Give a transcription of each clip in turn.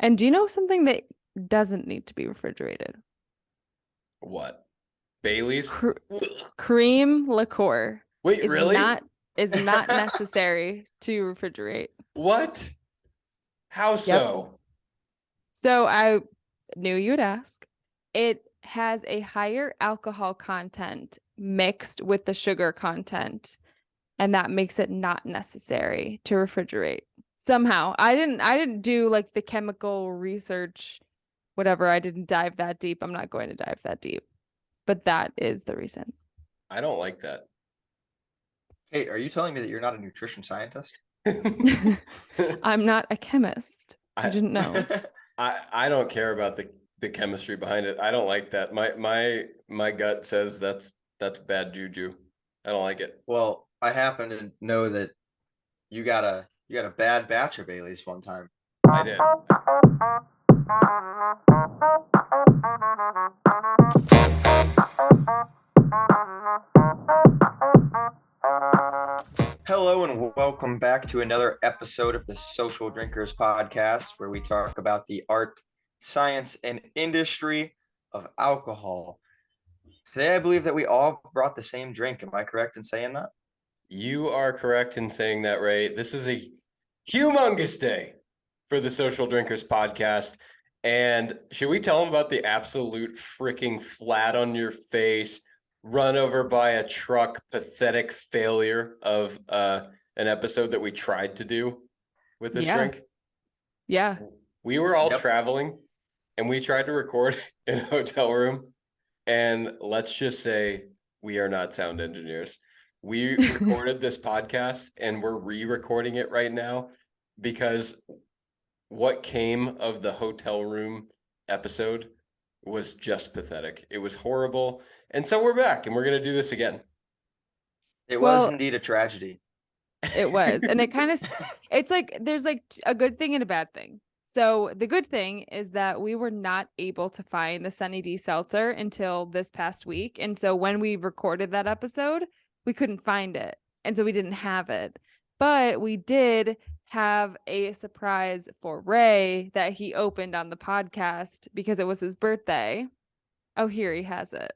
And do you know something that doesn't need to be refrigerated? What? Bailey's? Cr cream liqueur Wait, is really? not necessary to refrigerate. What? How Yep. so? So I knew you'd ask. It has a higher alcohol content mixed with the sugar content, and that makes it not necessary to refrigerate. Somehow. I didn't do like the chemical research, whatever. I didn't dive that deep. I'm not going to dive that deep. But that is the reason. I don't like that. Hey, are you telling me that you're not a nutrition scientist? I'm not a chemist. You I didn't know. I don't care about the chemistry behind it. I don't like that. My gut says that's bad juju. I don't like it. Well, I happen to know that you got a bad batch of Bailey's one time. I did. Hello and welcome back to another episode of the Social Drinkers Podcast, where we talk about the art, science, and industry of alcohol. Today, I believe that we all brought the same drink. Am I correct in saying that? You are correct in saying that, Ray. This is a humongous day for the Social Drinkers Podcast. And should we tell them about the absolute freaking flat on your face, run over by a truck, pathetic failure of an episode that we tried to do with this drink? Yeah. We were all traveling and we tried to record in a hotel room. And let's just say we are not sound engineers. We recorded this podcast and we're re-recording it right now because what came of the hotel room episode was just pathetic. It was horrible. And so we're back and we're going to do this again. It was indeed a tragedy. It was. And it kind of, it's like, there's like a good thing and a bad thing. So the good thing is that we were not able to find the Sunny D seltzer until this past week. And so when we recorded that episode, we couldn't find it. And so we didn't have it. But we did have a surprise for Ray that he opened on the podcast because it was his birthday. Oh, here he has it.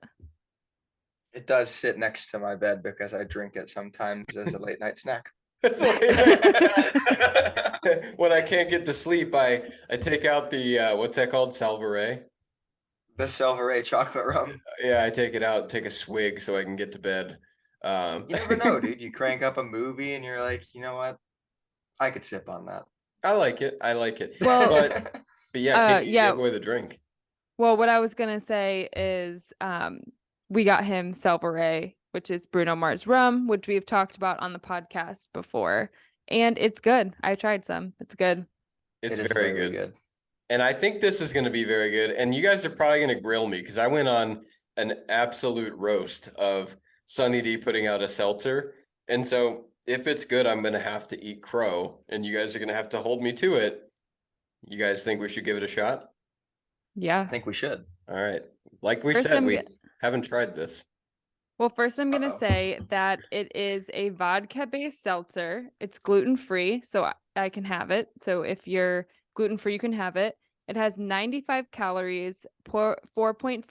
It does sit next to my bed because I drink it sometimes as a late night snack. When I can't get to sleep, I take out the what's that called? Salveray? The Seltzers chocolate rum. Yeah, I take it out, take a swig so I can get to bed. You never know, dude. You crank up a movie and you're like, you know what? I could sip on that. I like it. Well, but yeah, Kate, you give away the drink. Well, what I was gonna say is we got him Seltzers, which is Bruno Mars rum, which we've talked about on the podcast before. And it's good. I tried some. It's good. It's very good. And I think this is going to be very good. And you guys are probably going to grill me because I went on an absolute roast of Sunny D putting out a seltzer. And so if it's good, I'm going to have to eat crow. And you guys are going to have to hold me to it. You guys think we should give it a shot? Yeah. I think we should. All right. Like we said, we haven't tried this. Well, first I'm going to say that it is a vodka-based seltzer. It's gluten-free, so I can have it. So if you're gluten-free, you can have it. It has 95 calories, 4.5%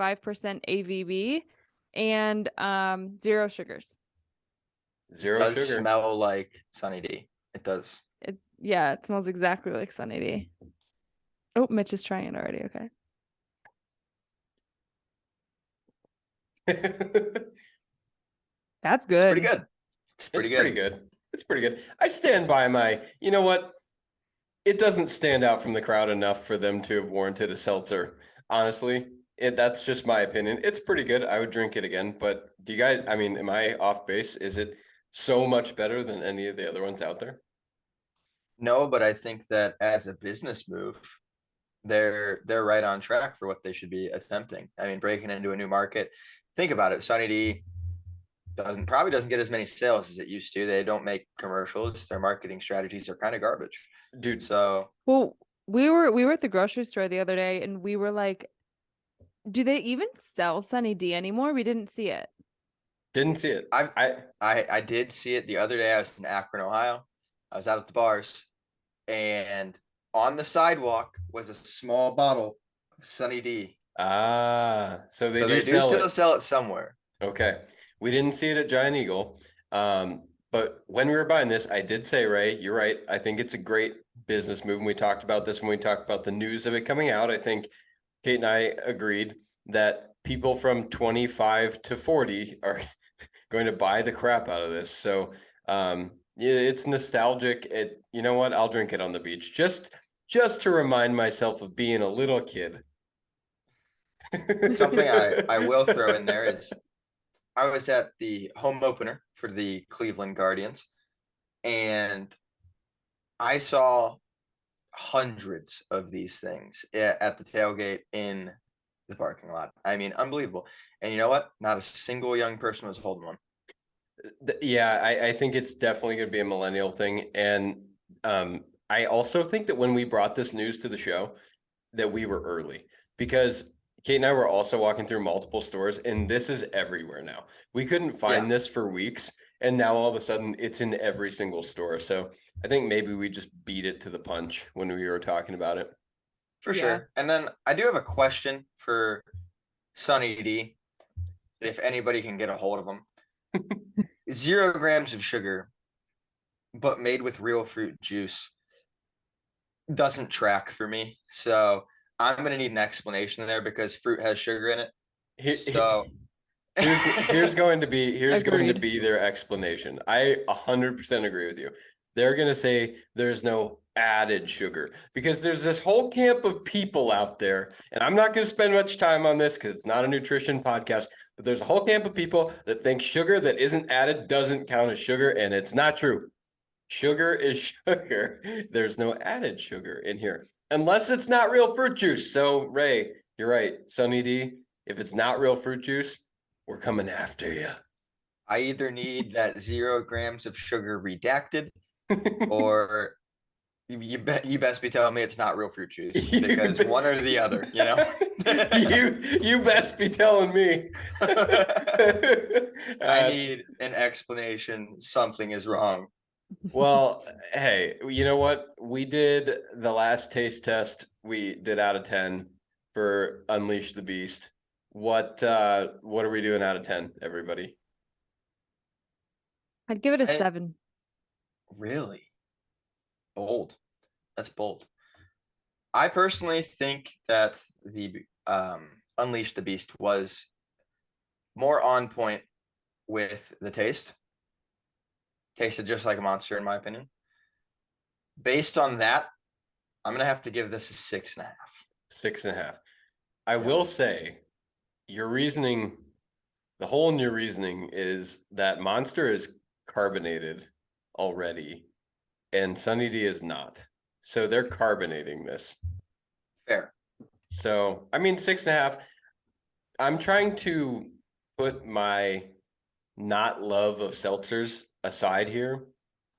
ABV, and 0 sugars. Zero sugar. It does smell like Sunny D. It does. It smells exactly like Sunny D. Oh, Mitch is trying it already. Okay. That's good. It's pretty good. It's pretty good. I stand by my, you know what? It doesn't stand out from the crowd enough for them to have warranted a seltzer. Honestly, that's just my opinion. It's pretty good. I would drink it again. But do you guys, I mean, am I off base? Is it so much better than any of the other ones out there? No, but I think that as a business move, they're right on track for what they should be attempting. I mean, breaking into a new market. Think about it. Sunny D probably doesn't get as many sales as it used to. They don't make commercials. Their marketing strategies are kind of garbage, dude. So well, we were at the grocery store the other day and we were like, do they even sell Sunny D anymore? We didn't see it. Didn't see it. I did see it the other day. I was in Akron, Ohio. I was out at the bars and on the sidewalk was a small bottle of Sunny D. So they So do they do sell still it. sell it somewhere. Okay. We didn't see it at Giant Eagle. But when we were buying this, I did say, Ray, you're right. I think it's a great business move. And we talked about this when we talked about the news of it coming out. I think Kate and I agreed that people from 25 to 40 are going to buy the crap out of this. So yeah, it's nostalgic. You know what? I'll drink it on the beach just to remind myself of being a little kid. Something I will throw in there is I was at the home opener for the Cleveland Guardians, and I saw hundreds of these things at the tailgate in the parking lot. I mean, unbelievable. And you know what? Not a single young person was holding one. Yeah, I think it's definitely going to be a millennial thing. And I also think that when we brought this news to the show, that we were early because Kate and I were also walking through multiple stores, and this is everywhere now. We couldn't find this for weeks, and now all of a sudden it's in every single store. So I think maybe we just beat it to the punch when we were talking about it. For sure. And then I do have a question for Sunny D, if anybody can get a hold of them. 0 grams of sugar, but made with real fruit juice doesn't track for me. So I'm going to need an explanation there because fruit has sugar in it. So here's going to be Agreed. their explanation. I 100% agree with you. They're going to say there's no added sugar because there's this whole camp of people out there, and I'm not going to spend much time on this because it's not a nutrition podcast, but there's a whole camp of people that think sugar that isn't added doesn't count as sugar, and it's not true. Sugar is sugar. There's no added sugar in here unless it's not real fruit juice. So Ray, you're right. Sunny D, if it's not real fruit juice, we're coming after you. I either need that 0 grams of sugar redacted or you best be telling me it's not real fruit juice because one or the other, you know. you best be telling me. I need an explanation. Something is wrong. Well, hey, you know what? We did the last taste test. We did out of 10 for Unleash the Beast. What are we doing out of 10, everybody? I'd give it a 7. Really? Bold. That's bold. I personally think that the Unleash the Beast was more on point with the taste. Tasted just like a monster, in my opinion. Based on that, I'm going to have to give this a 6.5. 6.5. I will say your reasoning, the hole in your reasoning is that Monster is carbonated already and Sunny D is not. So they're carbonating this. Fair. So, I mean, 6.5. I'm trying to put my not love of seltzers aside here.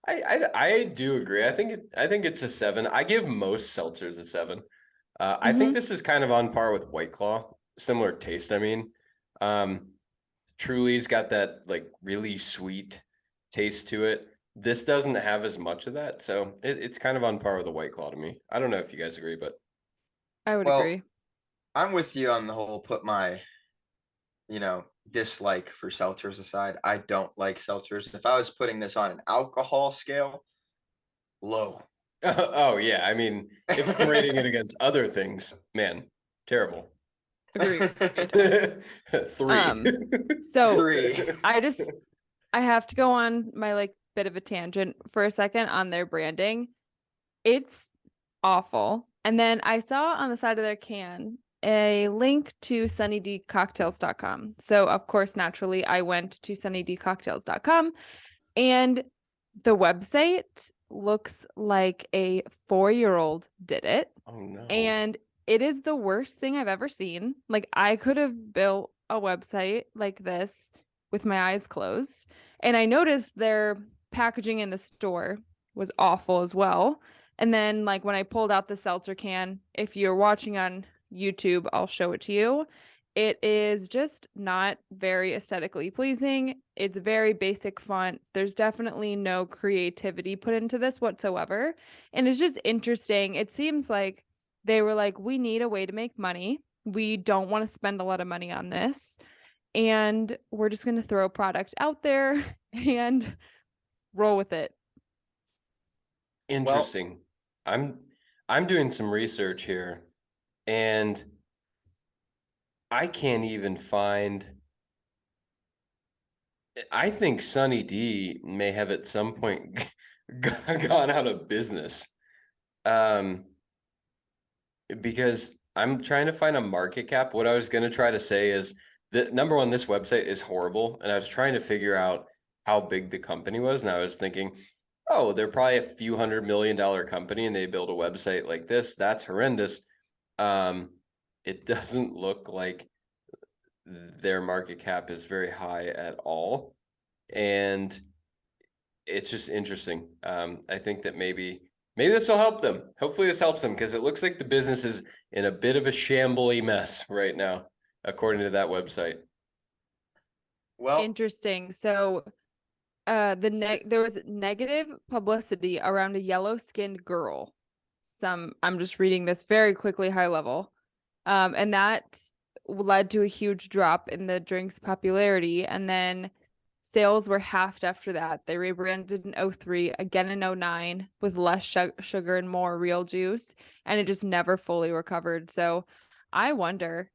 I do agree. I think it's a 7. I give most seltzers a 7. I think this is kind of on par with White Claw, similar taste. I mean, Truly's got that like really sweet taste to it. This doesn't have as much of that, so it's kind of on par with a White Claw to me. I don't know if you guys agree, but I would agree. I'm with you on the whole put my, dislike for seltzers aside. I don't like seltzers. If I was putting this on an alcohol scale, low. Oh yeah, I mean, if I'm rating it against other things, man, terrible. Agreed. 3. So 3. I have to go on my bit of a tangent for a second on their branding. It's awful. And then I saw on the side of their can a link to sunnydcocktails.com. So of course, naturally, I went to sunnydcocktails.com, and the website looks like a 4-year-old did it. Oh no. And it is the worst thing I've ever seen. Like, I could have built a website like this with my eyes closed. And I noticed their packaging in the store was awful as well. And then when I pulled out the seltzer can, if you're watching on YouTube, I'll show it to you. it is just not very aesthetically pleasing. It's very basic font. There's definitely no creativity put into this whatsoever. And it's just interesting. It seems like they were like, we need a way to make money. We don't want to spend a lot of money on this. And we're just going to throw a product out there and roll with it. Interesting. I'm doing some research here, and I can't even find. I think Sunny D may have at some point gone out of business. Because I'm trying to find a market cap. What I was going to try to say is that number one, this website is horrible. And I was trying to figure out how big the company was. And I was thinking, oh, they're probably a few $100 million company and they build a website like this. That's horrendous. It doesn't look like their market cap is very high at all. And it's just interesting. I think that maybe this will help them. Hopefully this helps them, because it looks like the business is in a bit of a shambly mess right now, according to that website. Well, Interesting. So there was negative publicity around a yellow-skinned girl. I'm just reading this very quickly, high level. And that led to a huge drop in the drink's popularity, and then sales were halved after that. They rebranded in 2003, again in 2009, with less sugar and more real juice, and it just never fully recovered. So I wonder,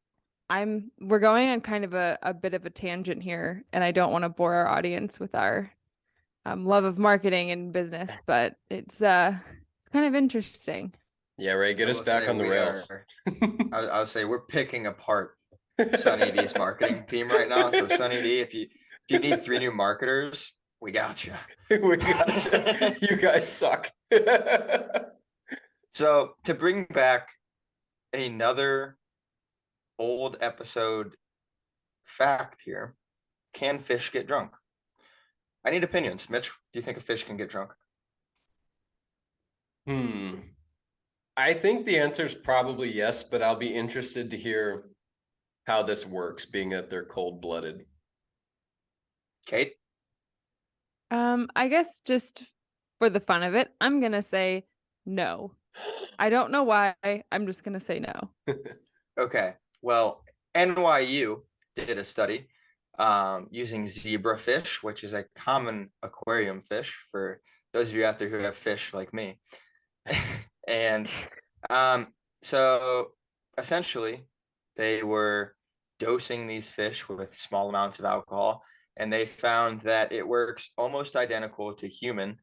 we're going on kind of a bit of a tangent here, and I don't want to bore our audience with our love of marketing and business, but it's kind of interesting. Yeah, Ray, get us back on the rails. I'll say we're picking apart Sunny D's marketing team right now. So Sunny D, if you need 3 new marketers, we got you. We got you. You guys suck. So to bring back another old episode fact here, can fish get drunk? I need opinions. Mitch, do you think a fish can get drunk? I think the answer is probably yes, but I'll be interested to hear how this works, being that they're cold-blooded. Kate? I guess just for the fun of it, I'm gonna say no. I don't know why. I'm just gonna say no. Okay. Well, NYU did a study using zebrafish, which is a common aquarium fish for those of you out there who have fish like me. And so essentially they were dosing these fish with small amounts of alcohol, and they found that it works almost identical to human,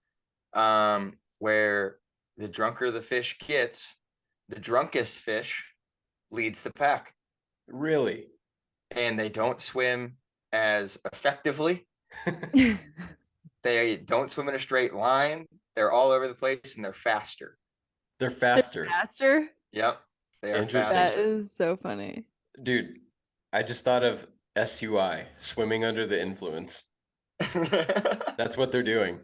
where the drunker the fish gets, the drunkest fish leads the pack. Really? And they don't swim as effectively. They don't swim in a straight line. They're all over the place, and they're faster. They're faster. They're faster? Yep. They are Interesting. faster. That is so funny. Dude, I just thought of SUI, swimming under the influence. That's what they're doing.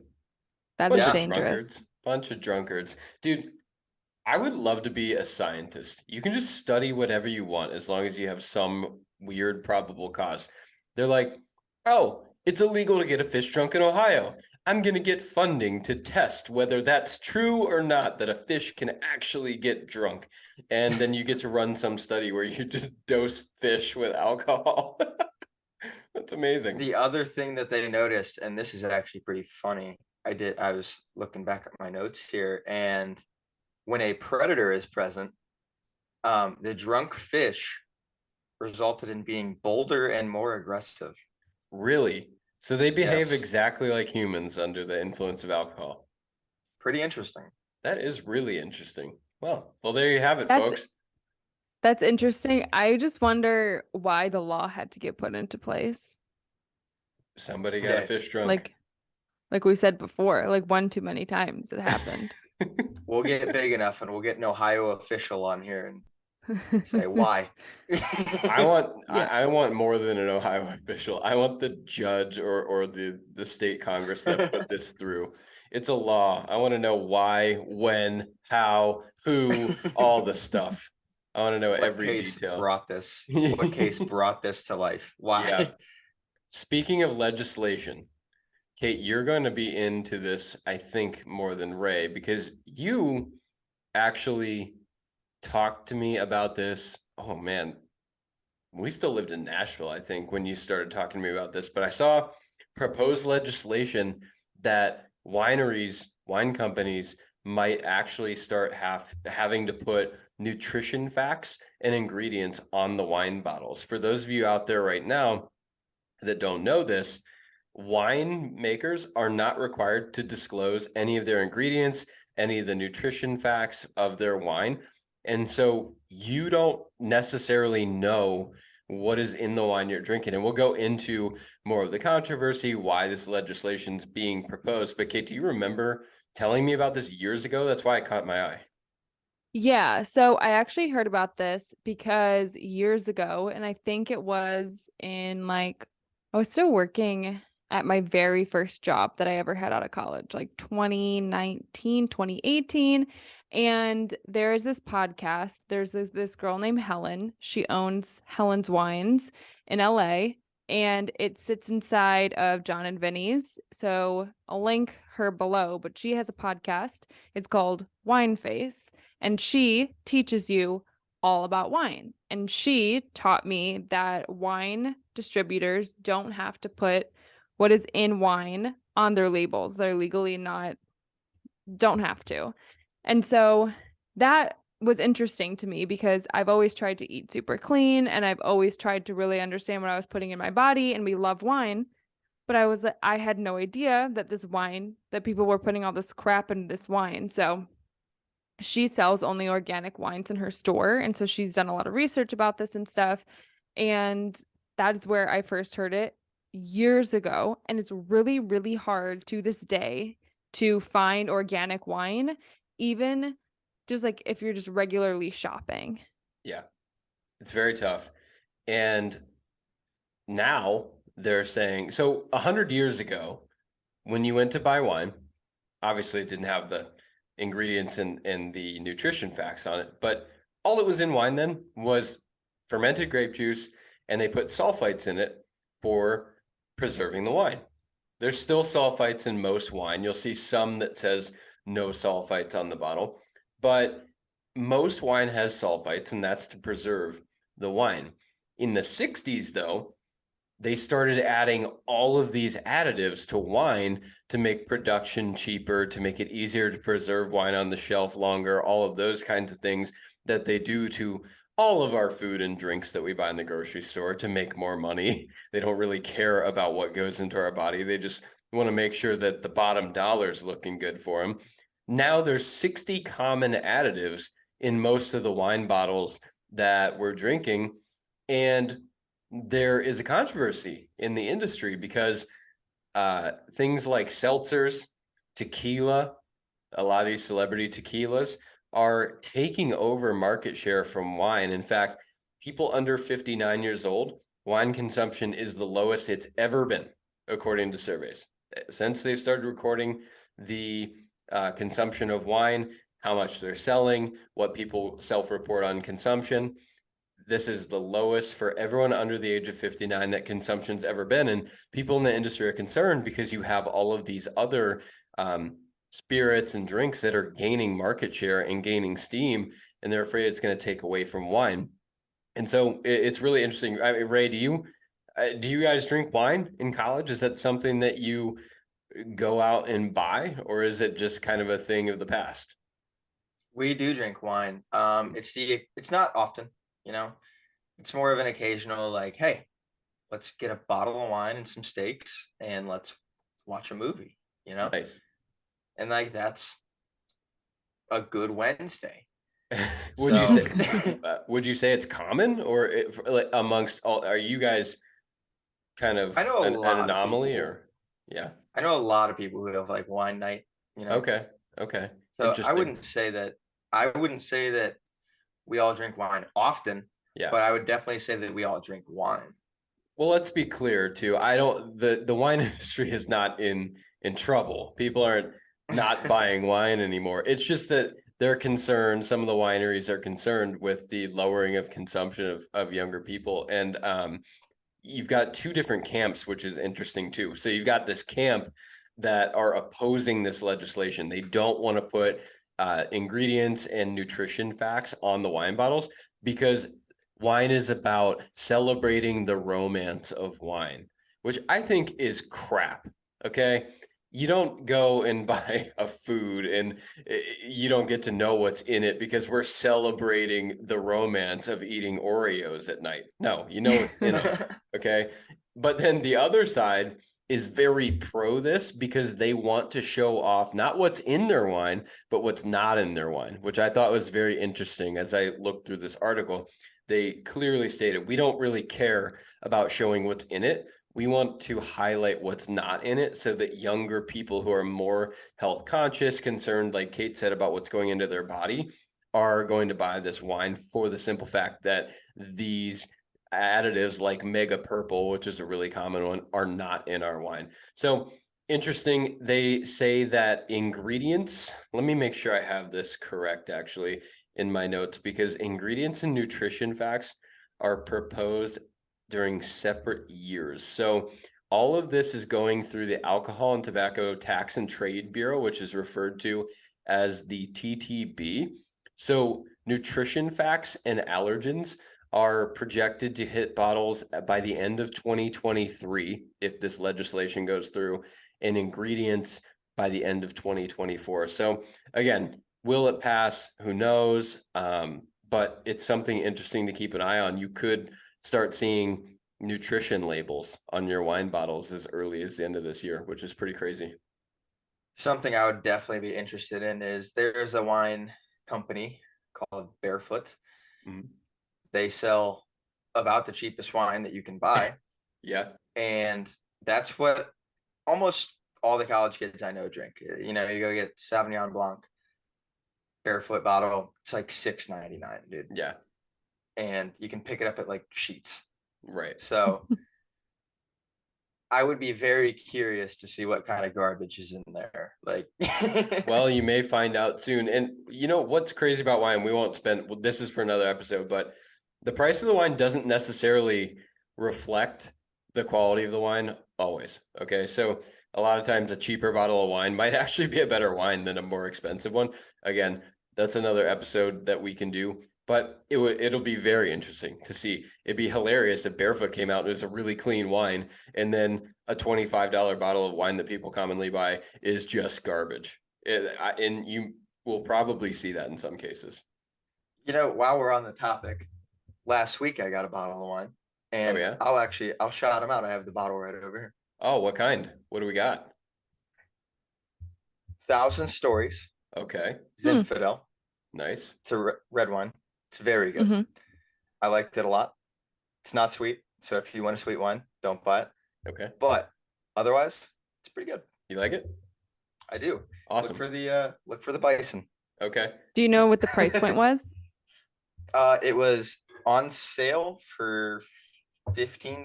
That Bunch is of dangerous. drunkards. Bunch of drunkards. Dude, I would love to be a scientist. You can just study whatever you want as long as you have some weird probable cause. They're like, oh, it's illegal to get a fish drunk in Ohio. I'm going to get funding to test whether that's true or not, that a fish can actually get drunk. And then you get to run some study where you just dose fish with alcohol. That's amazing. The other thing that they noticed, and this is actually pretty funny, I was looking back at my notes here, and when a predator is present, the drunk fish resulted in being bolder and more aggressive. Really? So they behave Yes. exactly like humans under the influence of alcohol. Pretty interesting. That is really interesting. Well, there you have it, folks. That's interesting. I just wonder why the law had to get put into place. Somebody got a fish drunk. Like we said before, like one too many times it happened. We'll get big enough and we'll get an Ohio official on here and say why. I want more than an Ohio official. I want the judge or the state Congress that put this through. It's a law. I want to know why, when, how, who, all the stuff. I want to know What every case detail. brought this? What case brought this to life? Why? Yeah. Speaking of legislation, Kate, you're going to be into this, I think, more than Ray, because you actually talked to me about this. Oh man, we still lived in Nashville, I think, when you started talking to me about this, but I saw proposed legislation that wineries, wine companies might actually start having to put nutrition facts and ingredients on the wine bottles. For those of you out there right now that don't know this, wine makers are not required to disclose any of their ingredients, any of the nutrition facts of their wine. And so you don't necessarily know what is in the wine you're drinking. And we'll go into more of the controversy, why this legislation is being proposed. But Kate, do you remember telling me about this years ago? That's why it caught my eye. Yeah, so I actually heard about this because years ago, and I think it was in like, I was still working at my very first job that I ever had out of college, like 2019, 2018. And there is this podcast. There's this girl named Helen. She owns Helen's Wines in LA, and it sits inside of John and Vinny's. So I'll link her below, but she has a podcast. It's called Wine Face, and she teaches you all about wine. And she taught me that wine distributors don't have to put what is in wine on their labels. They're legally not, don't have to. And so that was interesting to me because I've always tried to eat super clean and I've always tried to really understand what I was putting in my body, and we love wine. But I had no idea that this wine, that people were putting all this crap in this wine. So she sells only organic wines in her store. And so she's done a lot of research about this and stuff. And that is where I first heard it years ago. And it's really, really hard to this day to find organic wine, even just like if you're just regularly shopping. Yeah, it's very tough. And now they're saying, so 100 years ago, when you went to buy wine, obviously it didn't have the ingredients and the nutrition facts on it, but all that was in wine then was fermented grape juice, and they put sulfites in it for preserving the wine. There's still sulfites in most wine. You'll see some that says no sulfites on the bottle, but most wine has sulfites, and that's to preserve the wine. In the 60s, though, they started adding all of these additives to wine to make production cheaper, to make it easier to preserve wine on the shelf longer, all of those kinds of things that they do to all of our food and drinks that we buy in the grocery store to make more money. They don't really care about what goes into our body. They just want to make sure that the bottom dollar is looking good for them. Now there's 60 common additives in most of the wine bottles that we're drinking. And there is a controversy in the industry because things like seltzers, tequila, a lot of these celebrity tequilas are taking over market share from wine. In fact, people under 59 years old, wine consumption is the lowest it's ever been, according to surveys. Since they've started recording the consumption of wine, how much they're selling, what people self-report on consumption, this is the lowest for everyone under the age of 59 that consumption's ever been. And people in the industry are concerned because you have all of these other spirits and drinks that are gaining market share and gaining steam, and they're afraid it's going to take away from wine. And so it's really interesting. I mean, Ray, do you guys drink wine in college? Is that something that you go out and buy, or is it just kind of a thing of the past? We do drink wine. It's not often, it's more of an occasional, like, hey, let's get a bottle of wine and some steaks and let's watch a movie, Nice. And like, that's a good Wednesday. Would you say it's common, or like amongst all, are you guys kind of I know an anomaly, or yeah? I know a lot of people who have like wine night, Okay. So I wouldn't say that we all drink wine often. Yeah. But I would definitely say that we all drink wine. Well, let's be clear too. The wine industry is not in trouble. People aren't not buying wine anymore. It's just that they're concerned, some of the wineries are concerned with the lowering of consumption of younger people. And you've got two different camps, which is interesting too. So you've got this camp that are opposing this legislation. They don't want to put ingredients and nutrition facts on the wine bottles because wine is about celebrating the romance of wine, which I think is crap. Okay. You don't go and buy a food and you don't get to know what's in it because we're celebrating the romance of eating Oreos at night. No, you know what's in it. Okay. But then the other side is very pro this because they want to show off not what's in their wine, but what's not in their wine, which I thought was very interesting. As I looked through this article, they clearly stated, we don't really care about showing what's in it. We want to highlight what's not in it so that younger people who are more health conscious, concerned, like Kate said, about what's going into their body, are going to buy this wine for the simple fact that these additives like Mega Purple, which is a really common one, are not in our wine. So interesting. They say that ingredients, let me make sure I have this correct actually in my notes, because ingredients and nutrition facts are proposed during separate years. So all of this is going through the Alcohol and Tobacco Tax and Trade Bureau, which is referred to as the TTB. So nutrition facts and allergens are projected to hit bottles by the end of 2023 if this legislation goes through, and ingredients by the end of 2024. So again, will it pass? Who knows? But it's something interesting to keep an eye on. You could start seeing nutrition labels on your wine bottles as early as the end of this year, which is pretty crazy. Something I would definitely be interested in is there's a wine company called Barefoot. Mhm. They sell about the cheapest wine that you can buy. Yeah. And that's what almost all the college kids I know drink. You know, you go get Sauvignon Blanc, Barefoot bottle, it's like $6.99, dude. Yeah. And you can pick it up at like Sheets. Right. So I would be very curious to see what kind of garbage is in there. Like, well, you may find out soon. And you know what's crazy about wine? We won't spend, well, this is for another episode, but the price of the wine doesn't necessarily reflect the quality of the wine always. Okay. So a lot of times a cheaper bottle of wine might actually be a better wine than a more expensive one. Again, that's another episode that we can do. But it'll be very interesting to see. It'd be hilarious if Barefoot came out and it was a really clean wine, and then a $25 bottle of wine that people commonly buy is just garbage. And you will probably see that in some cases. You know, while we're on the topic, last week I got a bottle of wine, and yeah? I'll shout them out. I have the bottle right over here. Oh, what kind? What do we got? 1,000 Stories. Okay. Zinfandel. Nice. It's a red wine. It's very good. Mm-hmm. I liked it a lot. It's not sweet, so if you want a sweet wine, don't buy it. Okay. But otherwise, it's pretty good. You like it? I do. Awesome. Look for the bison. Okay. Do you know what the price point was? It was on sale for $15.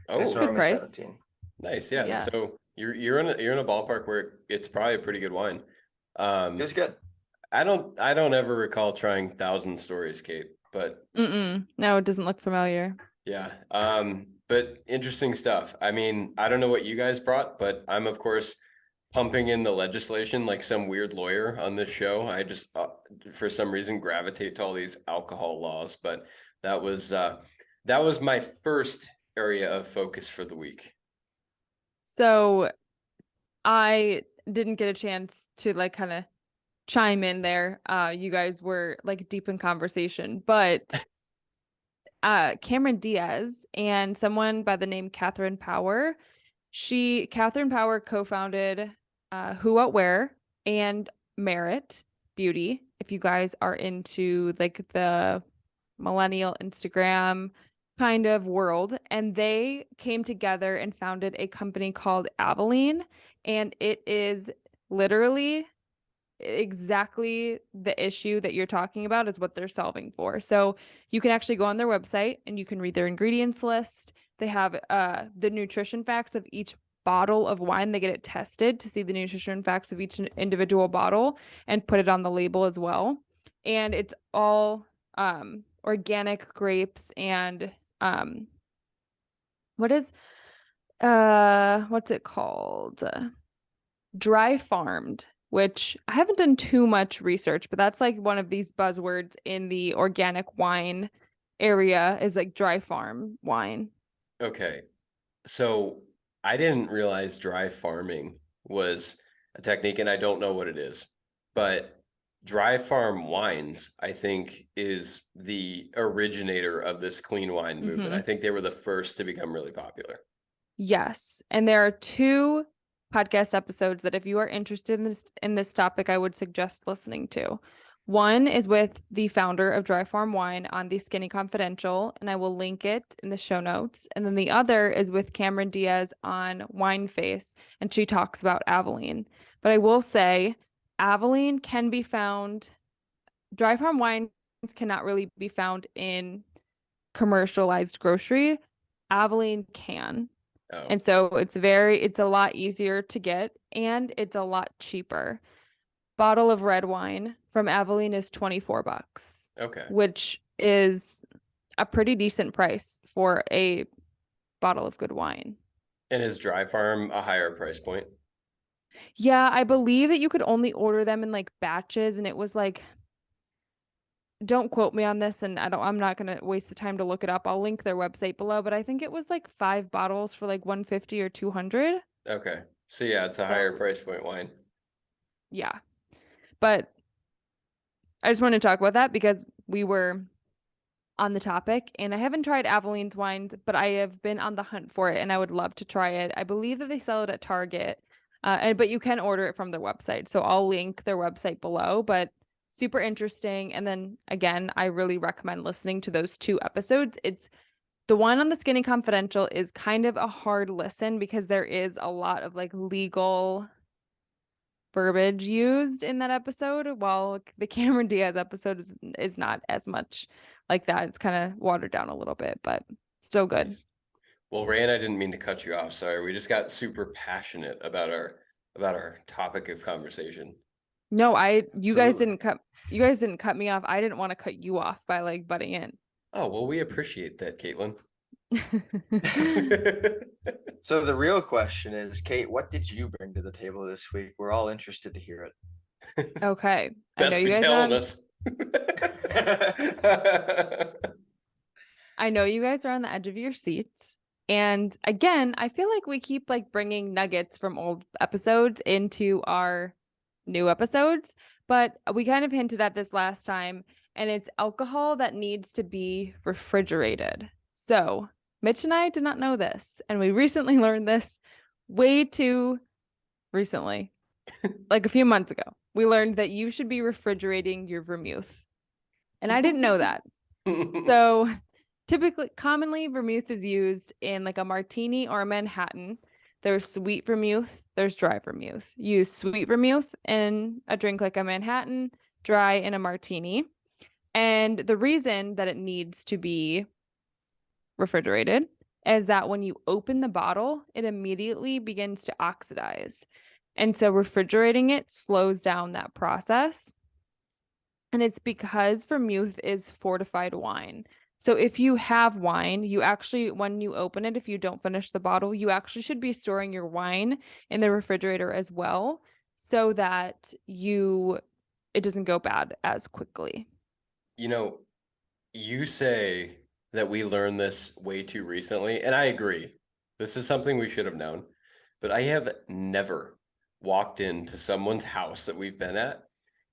Oh, it's good normally price. $17. Nice. Yeah. Yeah. So you're in a ballpark where it's probably a pretty good wine. It was good. I don't ever recall trying 1,000 Stories, Kate, but no, it doesn't look familiar. yeah. But interesting stuff. I mean, I don't know what you guys brought, but I'm of course pumping in the legislation like some weird lawyer on this show. I just for some reason gravitate to all these alcohol laws, but that was my first area of focus for the week. So I didn't get a chance to like kind of chime in there. You guys were like deep in conversation, but Cameron Diaz and someone by the name Catherine Power co-founded Who What Wear and Merit Beauty. If you guys are into like the millennial Instagram kind of world, and they came together and founded a company called Aveline, and it is literally exactly the issue that you're talking about is what they're solving for. So you can actually go on their website and you can read their ingredients list. They have the nutrition facts of each bottle of wine. They get it tested to see the nutrition facts of each individual bottle and put it on the label as well. And it's all organic grapes and what's it called? Dry farmed, which I haven't done too much research, but that's like one of these buzzwords in the organic wine area is like dry farm wine. Okay. So I didn't realize dry farming was a technique, and I don't know what it is, but dry farm wines, I think, is the originator of this clean wine movement. I think they were the first to become really popular. Yes. And there are 2 podcast episodes that if you are interested in this topic, I would suggest listening to. One is with the founder of Dry Farm Wine on the Skinny Confidential, and I will link it in the show notes. And then the other is with Cameron Diaz on Wine Face, and she talks about Aveline. But I will say, Aveline can be found, Dry Farm wines cannot really be found in commercialized grocery. Aveline can. Oh, And so it's a lot easier to get and it's a lot cheaper. Bottle of red wine from Aveline is $24, okay. which is a pretty decent price for a bottle of good wine. And is Dry Farm a higher price point? Yeah, I believe that you could only order them in like batches, and it was like, don't quote me on this, and I'm not gonna waste the time to look it up. I'll link their website below, but I think it was like 5 bottles for like 150 or 200. Okay. So yeah, it's a higher price point wine. Yeah. But I just want to talk about that because we were on the topic, and I haven't tried Aveline's wines, but I have been on the hunt for it and I would love to try it. I believe that they sell it at Target, but you can order it from their website. So I'll link their website below, but super interesting. And then again, I really recommend listening to those 2 episodes. It's the one on the Skinny Confidential is kind of a hard listen because there is a lot of like legal verbiage used in that episode, while the Cameron Diaz episode is not as much like that. It's kind of watered down a little bit, but still good. Nice. Well, Rand, I didn't mean to cut you off. Sorry. We just got super passionate about our topic of conversation. No, you guys Absolutely. didn't cut me off. I didn't want to cut you off by like butting in. Oh, well, we appreciate that, Caitlin. So the real question is, Kate, what did you bring to the table this week? We're all interested to hear it. Okay. Best be telling us. I know you guys are on the edge of your seats. And again, I feel like we keep like bringing nuggets from old episodes into our new episodes, but we kind of hinted at this last time, and it's alcohol that needs to be refrigerated. So Mitch and I did not know this, and we recently learned this way too recently, like a few months ago. We learned that you should be refrigerating your vermouth, and I didn't know that. So commonly vermouth is used in like a martini or a Manhattan. There's sweet vermouth, there's dry vermouth. You use sweet vermouth in a drink like a Manhattan, dry in a martini. And the reason that it needs to be refrigerated is that when you open the bottle, it immediately begins to oxidize. And so refrigerating it slows down that process. And it's because vermouth is fortified wine. So if you have wine, you actually, when you open it, if you don't finish the bottle, you actually should be storing your wine in the refrigerator as well, so that it doesn't go bad as quickly. You know, you say that we learned this way too recently, and I agree. This is something we should have known, but I have never walked into someone's house that we've been at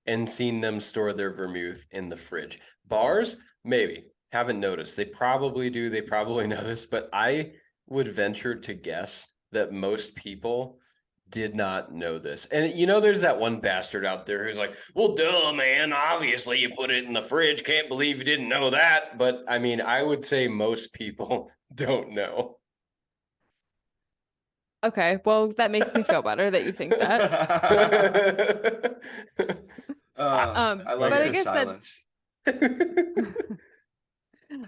and seen them store their vermouth in the fridge. Bars, maybe. Haven't noticed. They probably do. They probably know this, but I would venture to guess that most people did not know this. And there's that one bastard out there who's like, well, duh, man, obviously you put it in the fridge. Can't believe you didn't know that. But I mean, I would say most people don't know. Okay, well, that makes me feel better that you think that. I like but the silence.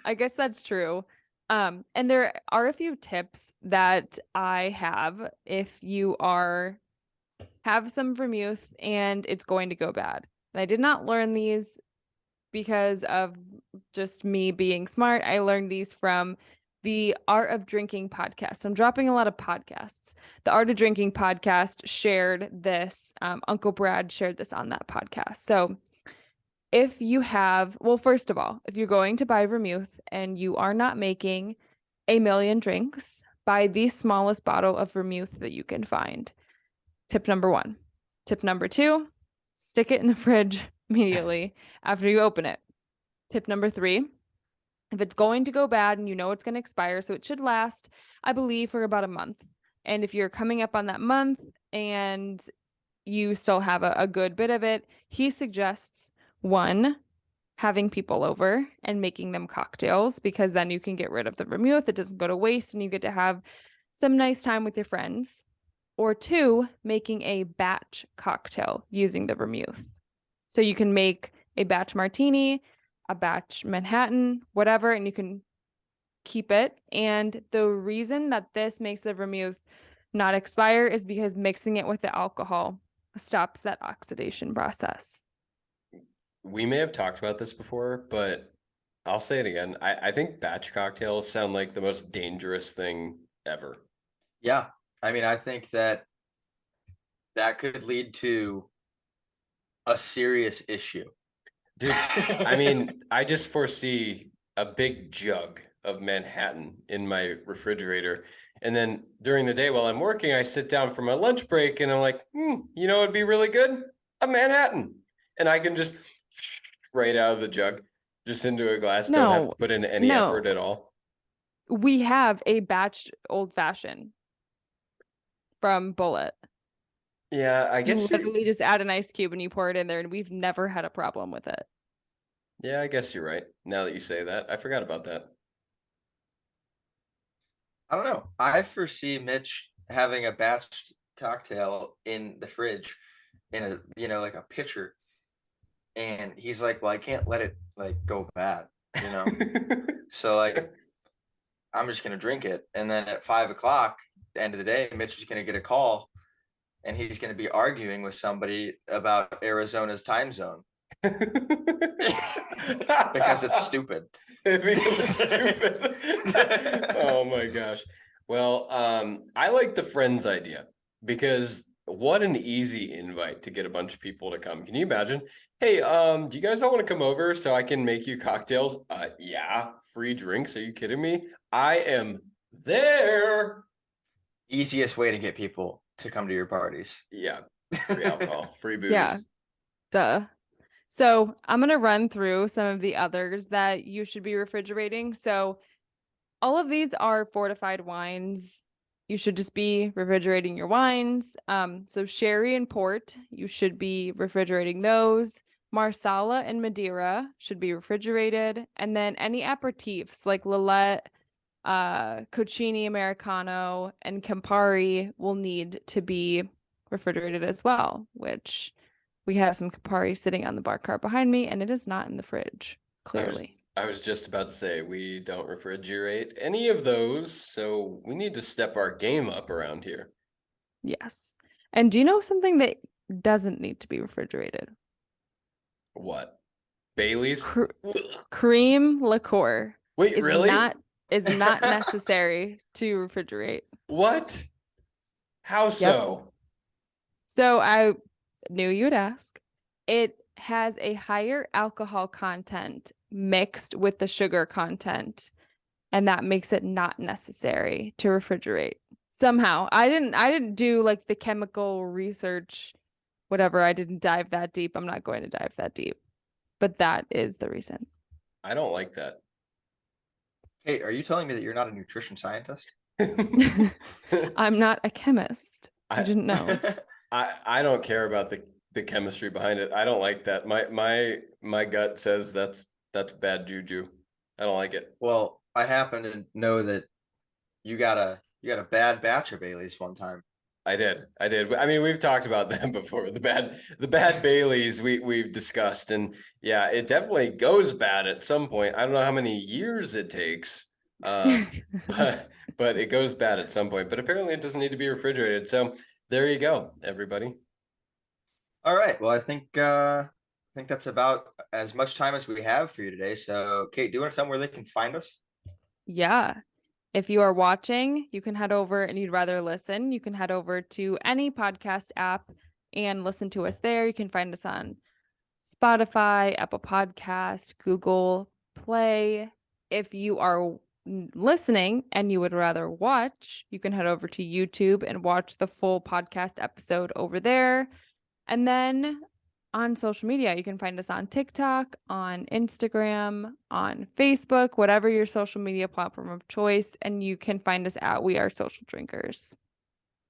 I guess that's true. And there are a few tips that I have if you have some vermouth and it's going to go bad. And I did not learn these because of just me being smart. I learned these from the Art of Drinking podcast. I'm dropping a lot of podcasts. The Art of Drinking podcast shared this. Uncle Brad shared this on that podcast. So if you first of all, if you're going to buy vermouth and you are not making a million drinks, buy the smallest bottle of vermouth that you can find. Tip number 1. Tip number 2, stick it in the fridge immediately after you open it. Tip number 3, if it's going to go bad and you know it's going to expire, so it should last, I believe, for about a month. And if you're coming up on that month and you still have a good bit of it, he suggests 1, having people over and making them cocktails, because then you can get rid of the vermouth. It doesn't go to waste and you get to have some nice time with your friends. Or 2, making a batch cocktail using the vermouth. So you can make a batch martini, a batch Manhattan, whatever, and you can keep it. And the reason that this makes the vermouth not expire is because mixing it with the alcohol stops that oxidation process. We may have talked about this before, but I'll say it again. I think batch cocktails sound like the most dangerous thing ever. Yeah. I mean, I think that could lead to a serious issue. Dude, I mean, I just foresee a big jug of Manhattan in my refrigerator. And then during the day while I'm working, I sit down for my lunch break and I'm like, you know, it'd be really good? A Manhattan. And I can just right out of the jug, just into a glass. Don't have to put in any effort at all. We have a batched old fashioned from Bullet. Yeah, I guess you literally just add an ice cube and you pour it in there, and we've never had a problem with it. Yeah, I guess you're right. Now that you say that, I forgot about that. I don't know. I foresee Mitch having a batched cocktail in the fridge in a, like a pitcher. And he's like, well, I can't let it like go bad, So like, I'm just going to drink it. And then at 5:00, the end of the day, Mitch is going to get a call and he's going to be arguing with somebody about Arizona's time zone. Because it's stupid. Because it's stupid. Oh my gosh. Well, I like the friends idea, because what an easy invite to get a bunch of people to come. Can you imagine? Hey, do you guys all want to come over so I can make you cocktails? Yeah, free drinks. Are you kidding me? I am there. Easiest way to get people to come to your parties. Yeah. Free alcohol, free booze. Yeah. Duh. So I'm going to run through some of the others that you should be refrigerating. So all of these are fortified wines. You should just be refrigerating your wines. So sherry and port, you should be refrigerating those. Marsala and Madeira should be refrigerated. And then any aperitifs like Lillet, Cocchini Americano, and Campari will need to be refrigerated as well, which we have some Campari sitting on the bar cart behind me, and it is not in the fridge, clearly. I was just about to say, we don't refrigerate any of those, so we need to step our game up around here. Yes. And do you know something that doesn't need to be refrigerated? What? Bailey's? Cream liqueur. Wait, really? Is not necessary to refrigerate. What? How so? Yep. So I knew you'd ask. It has a higher alcohol content mixed with the sugar content, and that makes it not necessary to refrigerate. Somehow, I didn't do like the chemical research, whatever. I didn't dive that deep. I'm not going to dive that deep, but that is the reason. I don't like that. Hey, are you telling me that you're not a nutrition scientist? I'm not a chemist. I didn't know. I don't care about the chemistry behind it. I don't like that. My gut says that's bad juju. I don't like it. Well, I happen to know that you got a bad batch of Baileys one time. I did. I mean, we've talked about them before. The bad Baileys we've discussed, and yeah, it definitely goes bad at some point. I don't know how many years it takes, But it goes bad at some point. But apparently it doesn't need to be refrigerated. So there you go, everybody. All right. Well, I think that's about as much time as we have for you today. So, Kate, do you want to tell them where they can find us? Yeah. If you are watching, you can head over, and you'd rather listen, you can head over to any podcast app and listen to us there. You can find us on Spotify, Apple Podcast, Google Play. If you are listening and you would rather watch, you can head over to YouTube and watch the full podcast episode over there. And then on social media, you can find us on TikTok, on Instagram, on Facebook, whatever your social media platform of choice. And you can find us at We Are Social Drinkers.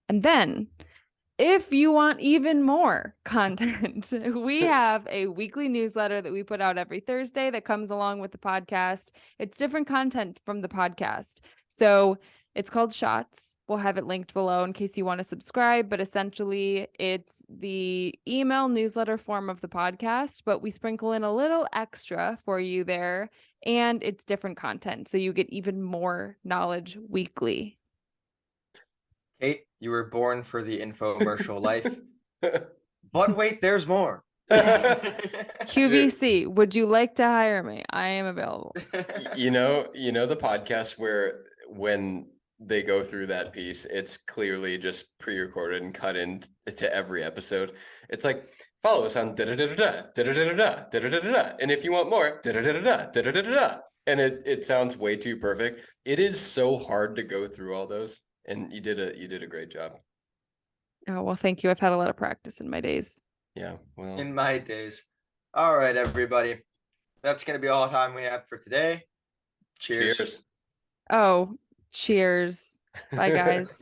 And then, if you want even more content, we have a weekly newsletter that we put out every Thursday that comes along with the podcast. It's different content from the podcast. So it's called Shots. We'll have it linked below in case you want to subscribe, but essentially it's the email newsletter form of the podcast, but we sprinkle in a little extra for you there, and it's different content. So you get even more knowledge weekly. Kate, you were born for the infomercial life. But wait, there's more. QVC, would you like to hire me? I am available. You know the podcast where when they go through that piece, it's clearly just pre-recorded and cut into every episode. It's like, follow us on da-da-da-da-da, da-da-da-da-da, da-da-da-da-da, and if you want more, da-da-da-da-da, da-da-da-da-da. And it sounds way too perfect. It is so hard to go through all those, and you did a great job. Oh, well, thank you. I've had a lot of practice in my days. Yeah, well, In my days. All right, everybody. That's going to be all the time we have for today. Cheers. cheers. Oh, cheers. Bye, guys.